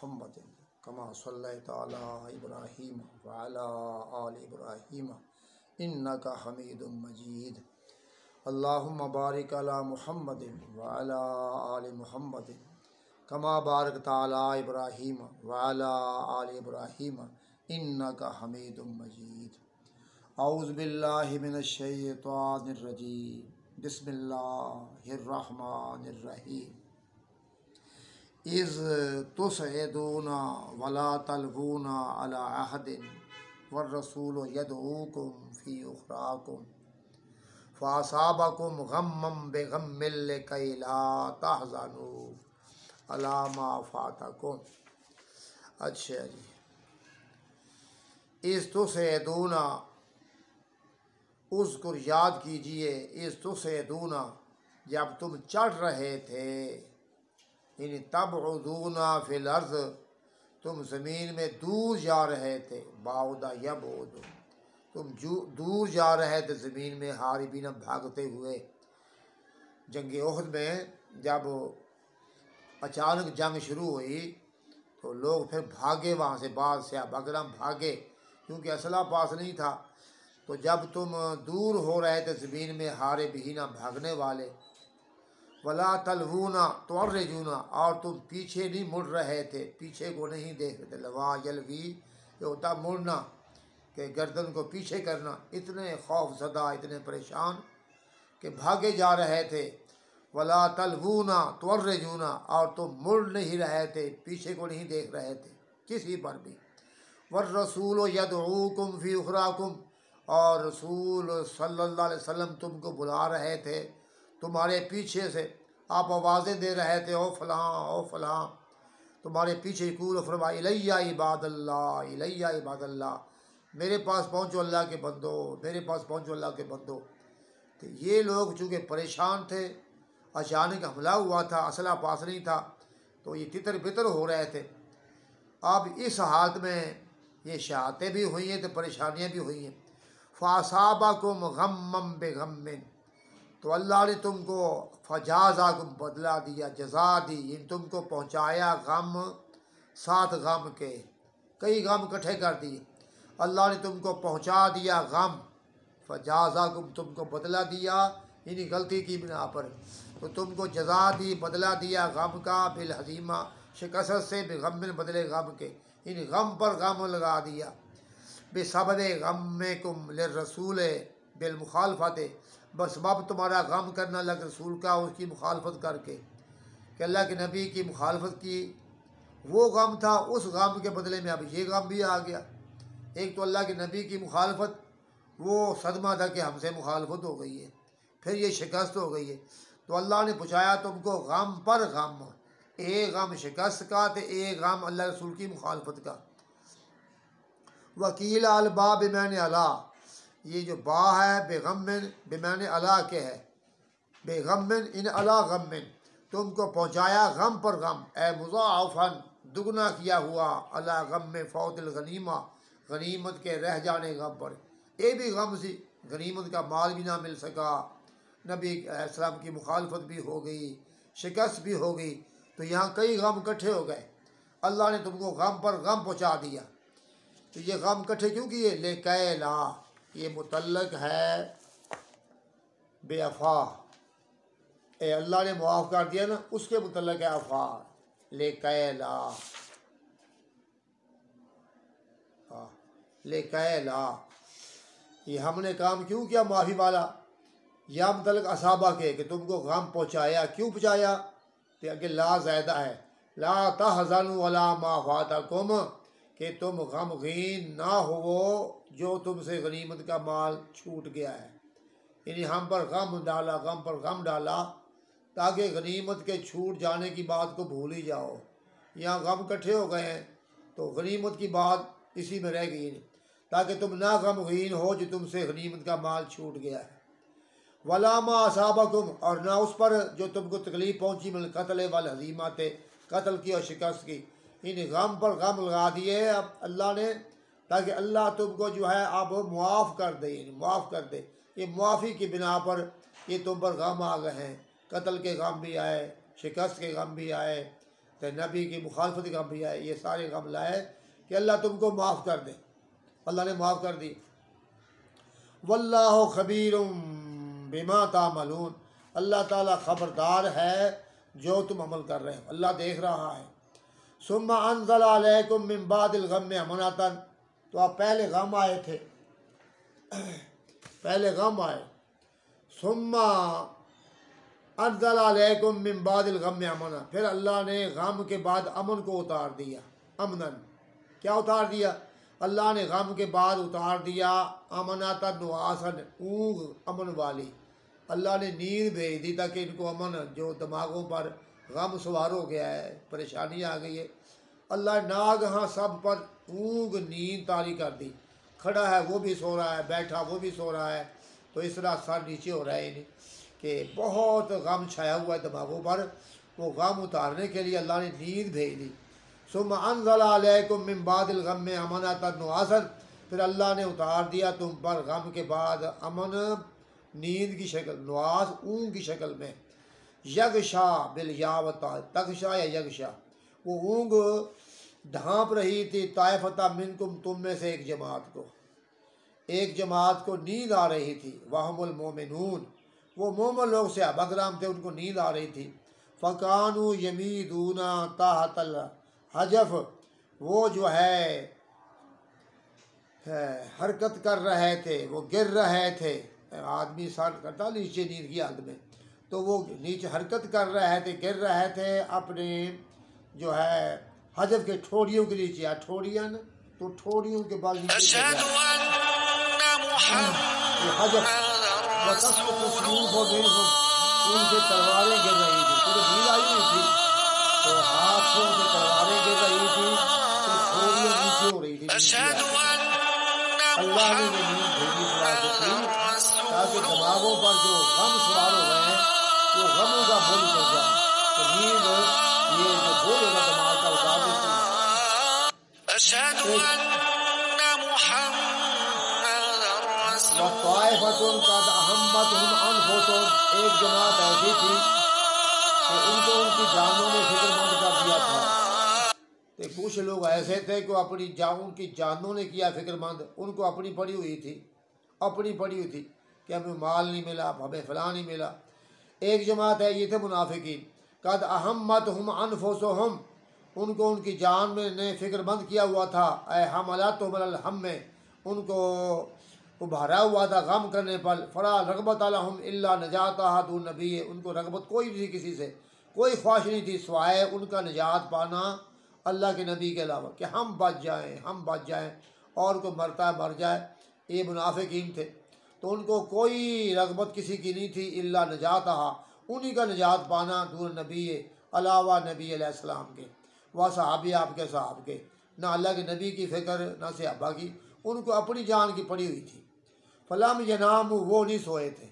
मुहम्मदिन कमा सल्लैता अला इब्राहीम व अला आलि इब्राहीम इन्नका हमीदुम मजीद। अल्लाहुम्मा बारिक अला मुहम्मदिन व अला आलि मुहम्मदिन कमा बारकता अला इब्राहीम व अला आलि इब्राहीम इन्नका हमीदुम मजीद। औज़ु बिल्लाहि मिनश शैतानिर रजीम। बिस्मिल्लाहिर रहमानिर रहीम। इज़ तुसइदूना वला तलवूना अला अहदिन वर्रसूलु यदऊकुम फ़ी उख़राकुम फ़असाबकुम गम्मम बिगम्मिन लिकई ला तहज़नू अला मा फ़ातकुम। अच्छा जी, इज़ तुसइदूना, उज़्कुर याद कीजिए, इज़ तुसइदूना जब तुम चढ़ रहे थे, यानी तबउदूना फिल अर्ज़, तुम ज़मीन में दूर जा रहे थे। बाउदा यबउद, तुम दूर जा रहे थे ज़मीन में, हारिबीन भागते हुए। जंग ओहद में जब अचानक जंग शुरू हुई तो लोग फिर भागे वहाँ से, बाद से बकरम भागे क्योंकि असला पास नहीं था। तो जब तुम दूर हो रहे थे ज़मीन में, हारे बिहीना भागने वाले, वला तलवूना तुर्रजूना, और तुम पीछे नहीं मुड़ रहे थे, पीछे को नहीं देख रहे थे। लवा यलवी, ये होता मुड़ना, कि गर्दन को पीछे करना। इतने खौफज़दा, इतने परेशान कि भागे जा रहे थे। वला तलवूना तुर्रजूना, और तुम मुड़ नहीं रहे थे, पीछे को नहीं देख रहे थे किसी पर भी। वर्रसूल यदऊकुम फ़ी उख़राकुम, और रसूल सल्लल्लाहु अलैहि वसल्लम तुमको बुला रहे थे तुम्हारे पीछे से। आप आवाज़ें दे रहे थे, ओ फ़लाँ ओ फ़लाँ, तुम्हारे पीछे। यक़ूल फरमा इलैया इबादल्लाह, इलैया इबादल्लाह, मेरे पास पहुँचो अल्लाह के बंदो, मेरे पास पहुँचो अल्लाह के बंदो। तो ये लोग चूँकि परेशान थे, अचानक हमला हुआ था, असला पास नहीं था, तो ये तितर बितर हो रहे थे। अब इस हालत में ये शहादतें भी हुई हैं तो परेशानियाँ भी हुई हैं। फ़असाबकुम गम्मम बिगम्मिन, तो अल्लाह ने तुमको फ़जाज़ाकुम, बदला दिया, जज़ा दी, इन तुमको पहुँचाया गम साथ गम के, कई गम इकट्ठे कर दिए। अल्लाह ने तुमको पहुँचा दिया गम, फ़जाज़ाकुम, तुमको बदला दिया इन्हीं गलती की बिना पर। तो तुमको जज़ा दी, बदला दिया गम का, बिल हज़ीमा, शिकस्त से, बिगम्मिन, बदले गम के, इन गम पर गम लगा दिया। बेसबब गम्मिकुम लिर्रसूल बिल मुखालफत, बसबब तुम्हारा गम करना लग रसूल का, उसकी मुखालफत करके, कि अल्लाह के नबी की मुखालफत की, वो गम था, उस गम के बदले में अब ये गम भी आ गया। एक तो अल्लाह के नबी की मुखालफत, वो सदमा था कि हमसे मुखालफत हो गई है, फिर ये शिकस्त हो गई है। तो अल्लाह ने पूछाया तुमको गम पर गम, एक गम शिकस्त का तो एक गम अल्लाह रसूल की मुखालफत का। वकील अलबा बेमैन अला, ये जो बा है बेगमिन, बेमैन अला के है, बेगमिन इन अला गमिन, तुमको पहुँचाया गम पर गम, ए मुज़ाअफ़न, दुगना किया हुआ, अला गम में फ़ौतिल गनीमा, गनीमत के रह जाने गम पर। ये भी गम सी, गनीमत का माल भी ना मिल सका, नबी अलैहिस्सलाम की मुखालफत भी हो गई, शिकस्त भी हो गई, तो यहाँ कई गम इकट्ठे हो गए। अल्लाह ने तुमको गम पर गम पहुँचा दिया। तो ये गम इकट्ठे क्यों किए? लेकैला, ये मुतल्लक है बेअफ़ा, ए अल्लाह ने मुआफ़ कर दिया ना, उसके मुतल्लक है अफ़ा, लेकैला, लेकैला, ये हमने काम क्यों किया माफ़ी वाला, या मुतल्लक असाबा के, कि तुमको गम पहुँचाया। क्यों पहुँचाया? तो आगे ला ज़ायदा है, ला तहज़नु अला मा फ़ातकुम, कि तुम गमगीन ना हो जो तुमसे गनीमत का माल छूट गया है। यानी हम पर गम डाला, गम पर गम डाला, ताकि गनीमत के छूट जाने की बात को भूल ही जाओ। यहाँ गम इकट्ठे हो गए हैं तो गनीमत की बात इसी में रह गई, ताकि तुम ना गमगीन हो जो तुमसे गनीमत का माल छूट गया है। वला मा असाबकुम, और ना उस पर जो तुमको तकलीफ़ पहुँची, मिल कत्ल वल हज़ीमा थे, कत्ल की और शिकस्त की। इन गम पर गम लगा दिए अब अल्लाह ने, ताकि अल्लाह तुमको जो है अब मुआफ़ कर दे, मुआफ़ कर दे। ये मुआफ़ी की बिना पर ये तुम पर गम आ गए हैं, कत्ल के गम भी आए, शिकस्त के गम भी आए, तो नबी की मुखालफत गम भी आए, ये सारे गम लाए कि अल्लाह तुमको माफ़ कर दे। अल्लाह ने माफ़ कर दी। वल्लाहु खबीरुम बिमा तामलून, अल्लाह ताला ख़बरदार है जो तुम अमल कर रहे हो, अल्लाह देख रहा है। सुम्मा अनज़ल अलैकुम मिन बादिल गम्मि अमनतन, तो आप पहले गम आए थे, पहले गम आए। सुम्मा अनज़ल अलैकुम मिन बादिल गम्मि अमना, फिर अल्लाह ने गम के बाद अमन को उतार दिया। अमनन क्या उतार दिया? अल्लाह ने गम के बाद उतार दिया अमनातन नुआसन, ऊँग अमन वाली। अल्लाह ने नींद भेज दी ताकि इनको अमन, जो दिमागों पर गम सवार हो गया है, परेशानी आ गई है, अल्लाह नागहां सब पर ऊँग नींद तारी कर दी। खड़ा है वो भी सो रहा है, बैठा वो भी सो रहा है, तो इस तरह सर नीचे हो रहा है इन्हें कि बहुत गम छाया हुआ है दिमागों पर। वो गम उतारने के लिए अल्लाह ने नींद भेज दी। सुम्मा अनज़ल अलैकुम मिन बादिल गम्मि अमनतन नुआसन, फिर अल्लाह ने उतार दिया तुम पर गम के बाद अमन नींद की शक्ल, नुआस ऊँग की शक्ल में। यगशा बिल यावता, तगशा या यगशा, वो ऊँग ढांप रही थी ताइफता मिनकुम, तुम में से एक जमात को, एक जमात को नींद आ रही थी। वहमुल मोमिनून, वो मोमिन लोग सहाबा किराम थे, उनको नींद आ रही थी। फ़कानू यमीदूना ताहतल हजफ, वो जो है हरकत कर रहे थे, वो गिर रहे थे। आदमी सर करता नीचे नींद की हालत में, तो वो नीचे हरकत कर रहे थे, गिर रहे थे अपने जो है हजफ के ठोड़ियों के नीचे। या ठोड़ियाँ न, तो ठोड़ियों के बाद नीचे हजफ उनसे तलवारें गिर रही थी, पूरी नींद आई हुई थी, तो हाथों से तलवारें गिर रही थी, तो ठोड़ियाँ नीचे हो रही थी। अल्लाह ने ये नींद भेजी ताकि दिमागों पर जो गम सवार हो गए हैं वो गमों का बोझ कर जाए, तो नींद ये जो बोझ होगा दिमाग का उतार देती है। एक जमात ऐसी थी कि उनको उनकी जानों ने फिक्रमंद कर दिया था। तो कुछ लोग ऐसे थे कि अपनी उनकी जानों ने किया फिक्रमंद, उनको अपनी पड़ी हुई थी, अपनी पड़ी हुई थी कि हमें माल नहीं मिला, हमें फलां नहीं मिला। एक जमात है ये थे मुनाफिकीन, कद अहम्मतहुम अनफुसुहुम, उनको उनकी जान में ने फिक्रमंद किया हुआ था। ए हमलतहुम अलल हम्म, उनको उभारा हुआ था गम करने पर। फला रगबत अलहुम इल्ला नजाता दून नबी, उनको रगबत कोई नहीं थी, किसी से कोई ख्वाहिश नहीं थी स्वाय उनका निजात पाना अल्लाह के नबी के अलावा, कि हम बच जाएँ, हम बच जाएँ, और कोई मरता है मर जाए। ये मुनाफिकीन थे, तो उनको कोई रगबत किसी की नहीं थी इल्ला नजाता, उन्हीं का निजात पाना दून नबी, अलावा नबी अलैहिस्सलाम के, वह सहाबी आपके साहब के, ना अल्लाह के नबी की फ़िक्र ना सहाबा की, उनको अपनी जान की पड़ी हुई थी। फलाम यनाम, वो नहीं सोए थे,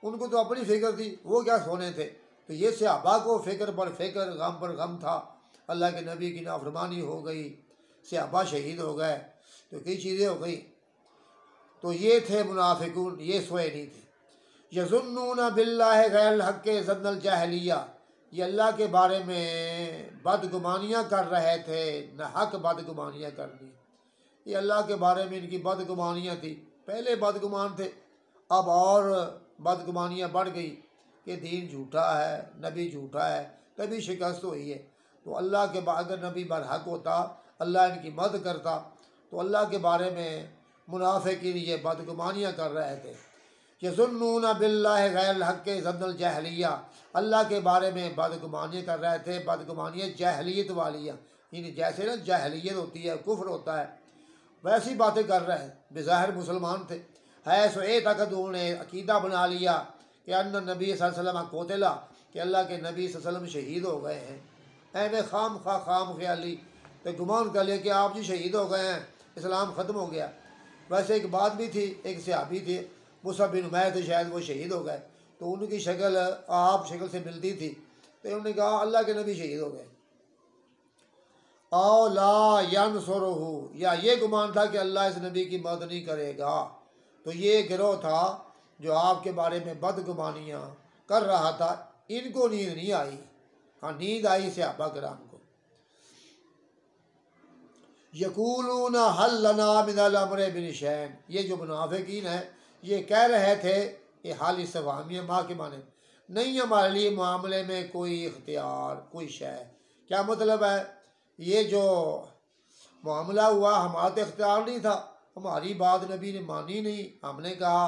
उनको तो अपनी फ़िक्र थी, वो क्या सोने थे। तो ये सहाबा को फ़िक्र पर फ़िक्र, गम पर गम था। अल्लाह के नबी की नाफरमानी हो गई, सहाबा शहीद हो गए, तो कई चीज़ें हो गई। तो ये थे मुनाफिकून, ये सोए नहीं थे। यज़ुन्नून बिल्लाहि गैरल हक़्क़ि ज़न्नल जाहिलिया, ये अल्लाह के बारे में बदगुमानियाँ कर रहे थे, न हक बदगुमानियाँ करनी। ये अल्लाह के बारे में इनकी बदगुमानियाँ थी, पहले बदगुमान थे, अब और बदगुमानियाँ बढ़ गई कि दीन झूठा है, नबी झूठा है, तभी शिकस्त हुई है। तो अल्लाह के अगर नबी बरहक होता, अल्लाह इनकी मदद करता, तो अल्लाह के बारे में मुनाफिकीन ये बदगुमानियाँ कर रहे थे। यज़ुन्नून बिल्लाहि गैरल हक़्क़ि ज़न्नल जाहिलिया, अल्लाह के बारे में बदगुमानियाँ कर रहे थे, बदगुमानियाँ जाहिलियत वालियाँ, यानी जैसे ना जाहिलियत होती है, कुफ्र होता है, वैसी बातें कर रहे हैं। बेज़ाहिर मुसलमान थे, है सो ए तक उन्होंने अकीदा बना लिया कि अन्न नबी सल्लल्लाहु अलैहि वसल्लम कोतला, कि अल्लाह के नबी सल्लल्लाहु अलैहि वसल्लम शहीद हो गए हैं। ऐने खाम ख्याली, तो गुमान कर लिया कि आप जी शहीद हो गए हैं, इस्लाम ख़त्म हो गया। वैसे एक बात भी थी, एक सहाबी थे मुसअब बिन उमैर थे, शायद वो शहीद हो गए, तो उनकी शक्ल आप शक्ल से मिलती थी, तो उन्होंने कहा अल्लाह के नबी शहीद हो गए। औ ला यनसुरुहु, या ये गुमान था कि अल्लाह इस नबी की मदद नहीं करेगा। तो ये गिरोह था जो आपके बारे में बदगुमानियाँ कर रहा था, इनको नींद नहीं आई, हाँ नींद आई सहाबा किराम को। यकूलून हल लना मिनल अम्रि मिन शैन, ये जो मुनाफिकीन है ये कह रहे थे, ये हाल इस्तिफ़हामिया माँ के माने, नहीं हमारे लिए मामले में कोई इख्तियार कोई शय। क्या मतलब है, ये जो मामला हुआ हमारा तो इख्तियार नहीं था, हमारी बात नबी ने मानी नहीं। हमने कहा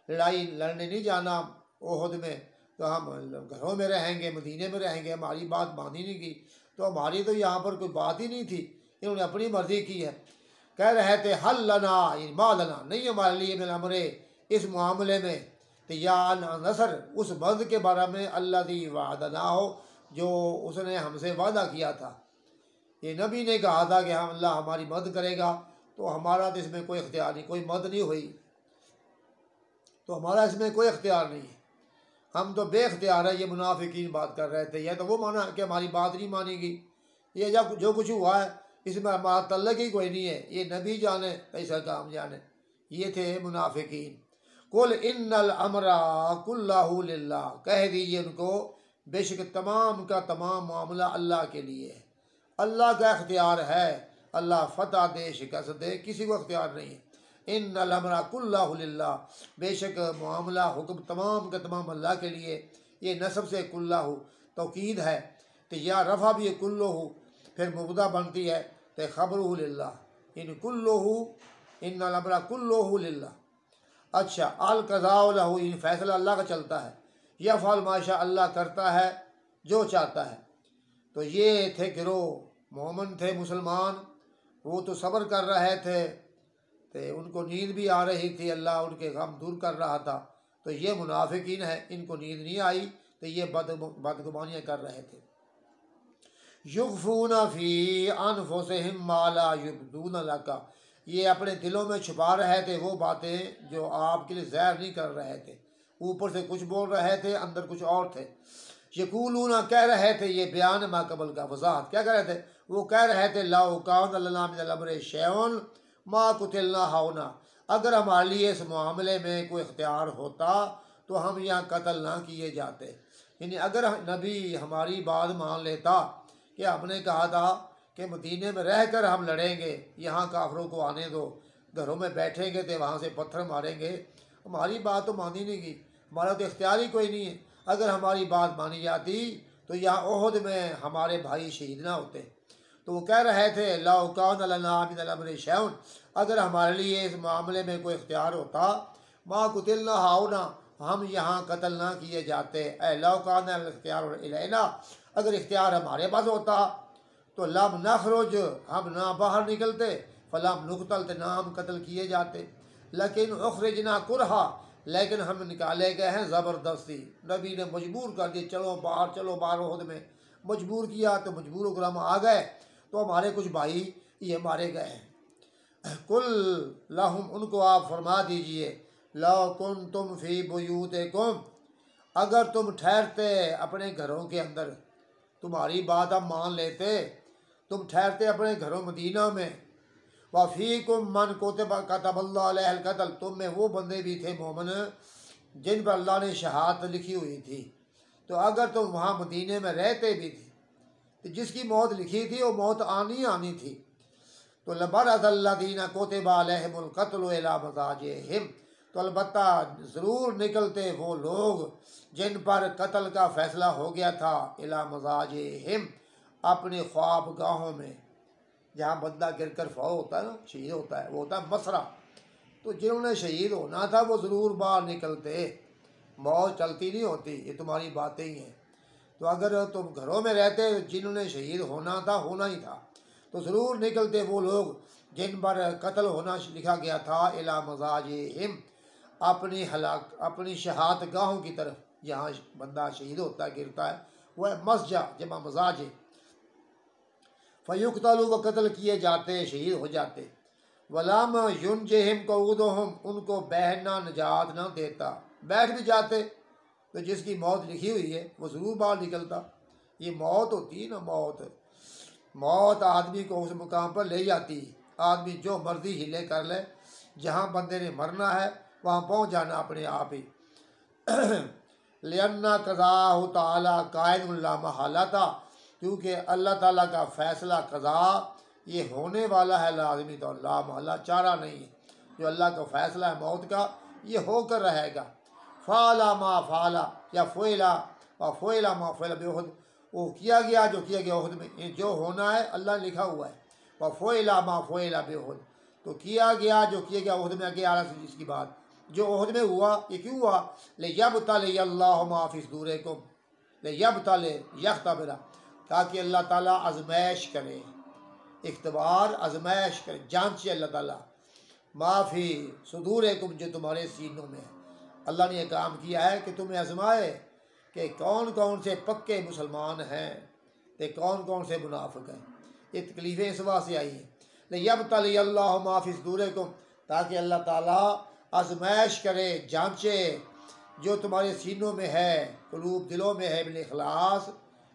लड़ाई लड़ने नहीं जाना ओहद में, तो हम घरों में रहेंगे, मदीने में रहेंगे, हमारी बात मानी नहीं की, तो हमारी तो यहाँ पर कोई बात ही नहीं थी, इन्होंने अपनी मर्ज़ी की है। कह रहे थे हल लना मा लना, नहीं हमारे लिए मिल अमरे इस मामले में, तो या नसर उस मर्द के बारे में अल्लाह दी वादा हो जो उसने हमसे वादा किया था। ये नबी ने कहा था कि हम अल्लाह हमारी मदद करेगा, तो हमारा तो इसमें कोई इख्तियार नहीं, कोई मदद नहीं हुई, तो हमारा इसमें कोई इख्तियार नहीं है, हम तो बेख्तियार है। ये मुनाफिकीन बात कर रहे थे, यह तो वो माना कि हमारी बात नहीं मानेगी, ये जब जो कुछ हुआ है इसमें हमारा तल्लक ही कोई नहीं है, ये नबी जाने ऐसा काम जाने। ये थे मुनाफिकीन। कुल इन्नल अमरा कुल्लहु लिल्लाह, कह दीजिए उनको बेशक तमाम का तमाम मामला अल्लाह के लिए है, अल्लाह का इख्तियार है, अल्लाह फतह दे शिकस्त दे, किसी को इख्तियार नहीं है। इन्नल अमरा कुल्लहु लिल्लाह, बेशक मामला हुक्म तमाम का तमाम अल्लाह के लिए। ये नसब से कुल्लहु तौकीद है, तो या रफ़ा भी कुल्लहु फिर मुबदा बनती है, तो खबरुहु लिल्लाह, इन कुल्लहु इन्नल अमरा कुल्लहु लिल्लाह। अच्छा अल क़ज़ा लहु, इन फैसला अल्लाह का चलता है, यफ़अल माशा, अल्लाह करता है जो चाहता है। तो ये थे गिरोह मोमिन थे मुसलमान, वो तो सब्र कर रहे थे, तो उनको नींद भी आ रही थी, अल्लाह उनके गम दूर कर रहा था। तो ये मुनाफिकीन है, इनको नींद नहीं आई, तो ये बदगुमानियाँ कर रहे थे। युख्फूना फी अनफुसिहिम मा ला युब्दूना लका, ये अपने दिलों में छुपा रहे थे वो बातें जो आपके लिए ज़ाहिर नहीं कर रहे थे, ऊपर से कुछ बोल रहे थे, अंदर कुछ और थे। यकूलूना कह रहे थे, ये बयान माकबल का वजाहत, क्या कह रहे थे, वो कह रहे थे लाउ कान लना मिनल अम्रि शैउन मा कुतिलना हाउना, अगर हमारे लिए इस मामले में कोई इख्तियार होता तो हम यहाँ कत्ल ना किए जाते। यानी अगर नबी हमारी बात मान लेता कि हमने कहा था कि मदीने में रहकर हम लड़ेंगे, यहाँ काफरों को आने दो, घरों में बैठेंगे तो वहाँ से पत्थर मारेंगे, हमारी बात तो मानी नहीं की, हमारा तो इख्तियार ही कोई नहीं है। अगर हमारी बात मानी जाती तो यहाँ ओहद में हमारे भाई शहीद ना होते। तो वो कह रहे थे लाउ कान लना मिनल अम्रि शैउन, अगर हमारे लिए इस मामले में कोई इख्तियार होता, मा कुतिलना हाउना, हम यहाँ कत्ल ना किए जाते। ए लाउ कान इख्तियार इलैना, अगर इख्तियार हमारे पास होता तो लम नखरुज, हम ना बाहर निकलते, फलम नुकतल, ना हम कत्ल किए जाते, लेकिन उखरिजना कुरहा, लेकिन हम निकाले गए हैं ज़बरदस्ती। नबी ने मजबूर कर दिया, चलो बाहर ओहद में, मजबूर किया तो मजबूर होकर हम आ गए, तो हमारे कुछ भाई ये मारे गए हैं। कुल लहुम, उनको आप फरमा दीजिए, लौ कुन तुम फी बुयूतिकुम, अगर तुम ठहरते अपने घरों के अंदर, तुम्हारी बात हम मान लेते, तुम ठहरते अपने घरों मदीना में, वफ़ीकुम मन कतबल्लाहु अलैहिल क़त्ल, तुम में वो बंदे भी थे मोमिन जिन पर अल्लाह ने शहादत लिखी हुई थी, तो अगर तुम वहाँ मदीने में रहते भी थे तो जिसकी मौत लिखी थी वो मौत आनी थी। तो लबरज़ल्लज़ीना कुतिबा अलैहिमुल क़त्लु इला मज़ाजिहिम, तो अलबत्ता ज़रूर निकलते वो लोग जिन पर कत्ल का फ़ैसला हो गया था, इला मज़ाजिहिम, अपने ख्वाब गाहों में, जहाँ बंदा गिर कर फौत होता है ना, शहीद होता है, वो होता है मसरा। तो जिन्होंने शहीद होना था वो ज़रूर बाहर निकलते, मौत चलती नहीं होती, ये तुम्हारी बातें ही हैं। तो अगर तुम घरों में रहते, जिन्होंने शहीद होना था होना ही था, तो ज़रूर निकलते वो लोग जिन पर कत्ल होना लिखा गया था, इला मज़ाजिहिम, अपनी शहादत गाहों की तरफ, जहाँ बंदा शहीद होता है, गिरता है, वह मस्जा जमा मज़ाज, फ़युक़्तलू, व कत्ल किए जाते, शहीद हो जाते। वलाम युनजिहिम क़ऊदुहुम, उनको बैठना निजात ना देता, बैठ भी जाते तो जिसकी मौत लिखी हुई है वो ज़रूर बाहर निकलता। ये मौत होती है ना, मौत आदमी को उस मुकाम पर ले जाती, आदमी जो मर्जी हिले कर ले, जहाँ बंदे ने मरना है वहाँ पहुँच जाना अपने आप ही। लिअन्ना क़ज़ाहु तआला काइनुन ला महलता, क्योंकि अल्लाह ताला का फ़ैसला कज़ा ये होने वाला है लाजमी, तो ला महला चारा नहीं है। जो अल्लाह का फ़ैसला है मौत का ये होकर रहेगा। फ़ाला मा फ़ाला या फ़ोला व फ़ोला मा फ़ोला बेहद, वो किया गया जो किया गया उहद में, जो होना है अल्लाह ने लिखा हुआ है। व फ़ोला मा फ़ोला बेहद, तो किया गया जो किया गया उहद में। आगे आ रहा इसकी बात जो उहद में हुआ, ये क्यों हुआ? ले यब्तली अल्लाहु मा फ़ी सुदूरिकुम, ले यब्तली यख्तबिरा, ताकि अल्लाह ताला आजमाइश करे, इख्तबार आजमाइश करे, जांचे अल्लाह ताला माफ़ी सुदूरिकुम, जो तुम्हारे सीनों में है। अल्लाह ने यह काम किया है कि तुम्हें आजमाए कि कौन कौन से पक्के मुसलमान हैं तो कौन कौन से मुनाफिक हैं। ये तकलीफ़ें इस वास्ते आई हैं। यब्तली अल्लाहु मा फ़ी सुदूरिकुम, ताकि अल्लाह ताला आजमाइश करे, जांचे जो तुम्हारे सीनों में है, कुलूब दिलों में है, बिल इखलास,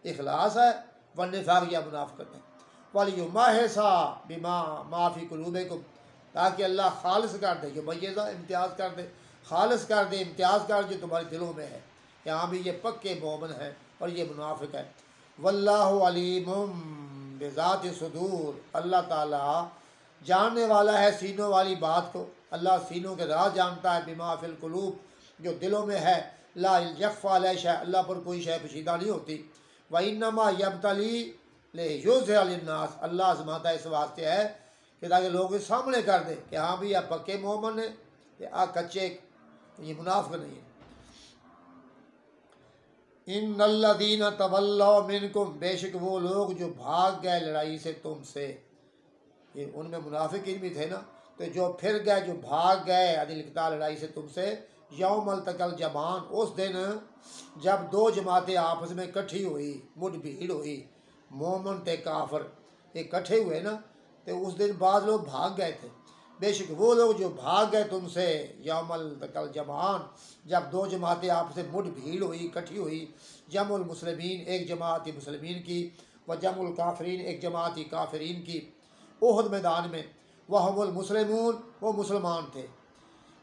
इखलास है, वन निफाक या मुनाफिकत है। वलियुमाहिसा बिमा मा फ़ी कुलूबिकुम, ताकि अल्लाह खालिस कर दे, जो मैज़ा इम्तियाज़ कर दे, खालिस कर दे, इम्तियाज़ कर जो तुम्हारे दिलों में है कि हाँ भी ये पक्के मोमिन है और ये मुनाफिक है। वल्लाहु अलीमुम बिज़ाति सुदूर, अल्लाह ताला जानने वाला है सीनों वाली बात को। अल्लाह सीनों के राज जानता है। बिमा फिल कुलूब, जो दिलों में है। ला यख्फा अलैहि शै, अल्लाह पर कोई शय पोशीदा नहीं होती। व इन्नमा यब्तली ले युज़हिरा लिन्नास, अल्लाह आज़माता इस वास्ते है कि ताकि लोग इस सामने कर दे कि हाँ भी आप पक्के मोमिन है, आ कच्चे ये मुनाफिक नहीं है। इन्नल्लज़ीना तवल्लौ मिनकुम, बेशक वो लोग जो भाग गए लड़ाई से तुमसे, ये उनमें मुनाफिकीन भी थे ना, तो जो फिर गए, जो भाग गए अनिल क़िताल लड़ाई से तुमसे, यौमल तकल जमान, उस दिन जब दो जमातें आपस में इकट्ठी हुई, मुठभीड़ हुई, मोमिन ते काफिर इकट्ठे हुए ना, तो उस दिन बाद लोग भाग गए थे। बेशक वो लोग जो भाग गए तुमसे, यौमल तकल जमान, जब दो जमातें आपस में मुठभीड़ हुई, इकट्ठी हुई, जमुल मुस्लिमीन, एक जमात थी मुस्लिमीन की, व जमुल काफरीन, एक जमात थी काफरीन की, उहद मैदान में। वहमुल मुस्लिमून, वो मुसलमान थे।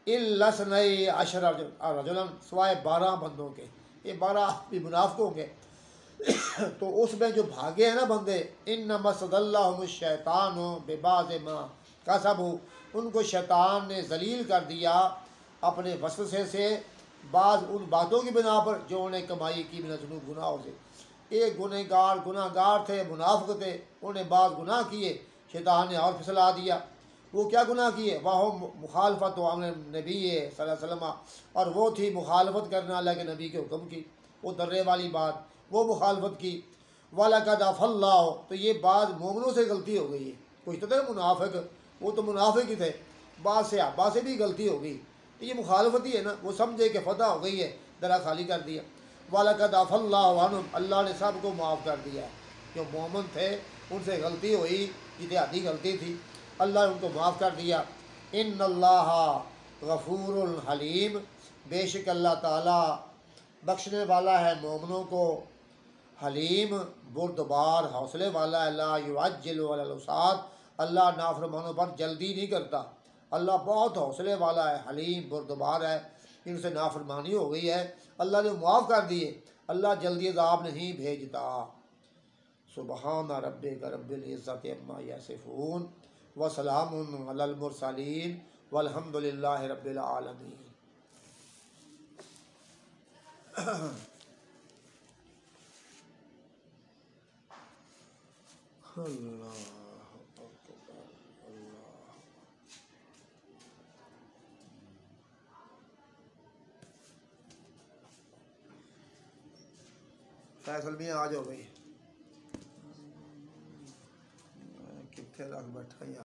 इल्लस्नई अशर रजुलन, सिवाय 12 बंदों के, ये 12 भी मुनाफिक होंगे। तो उसमें जो भागे हैं ना बंदे, इन्नमा सदल्लाहुम शैतान बेबाज़ मा कसबू, उनको शैतान ने जलील कर दिया अपने वसवसे से बाज़ उन बातों की बिना पर जो उन्हें कमाई की बिना जुनूब गुनाहों से। एक गुनाहगार थे, मुनाफिक थे, उन्हें बाज़ गुनाह किए, शैतान ने और फिसला दिया। वो क्या गुनाह किए? वाह मुखालफत नबी सल्लल्लाहु अलैहि वसल्लम, और वो थी मुखालफत करना अल्लाह के नबी के हुक्म की, वो दर्रे वाली बात, वो मुखालफत की। वलक़द अफ़ल्लाहु, तो ये बात मोमिनों से गलती हो गई है। कुछ तो थे मुनाफिक, वो तो मुनाफिक ही थे, बाद से भी गलती हो गई, तो ये मुखालफत ही है ना। वो समझे कि फ़तह हो गई है, दरा खाली कर दिया। वलक़द अफ़ल्लाहु अन्हुम, अल्लाह ने सब को माफ़ कर दिया। जो मोमिन थे उनसे गलती हुई, इत्तेहादी गलती थी, अल्लाह ने उनको माफ़ कर दिया। इन्नल्लाह गफ़ूरुल हलीम, बेशक अल्लाह ताला बख्शने वाला है मोमिनों को, हलीम बुरदबार हौसले वाला है। ला युअज्जिलु अलल उसात, अल्लाह नाफरमानों पर जल्दी नहीं करता। अल्लाह बहुत हौसले वाला है, हलीम बुरदबार है। इनसे नाफरमानी हो गई है, अल्लाह ने माफ़ कर दिए, अल्लाह जल्दी अज़ाब नहीं भेजता। सुबहान रब्बिका रब्बिल इज़्ज़ति अम्मा यसिफून व सलामुन अलल मुरसलीन वल्हम्दुलिल्लाहि रब्बिल आलमीन। अल्लाह फैसल भी आज हो गई, कितने रख बैठा।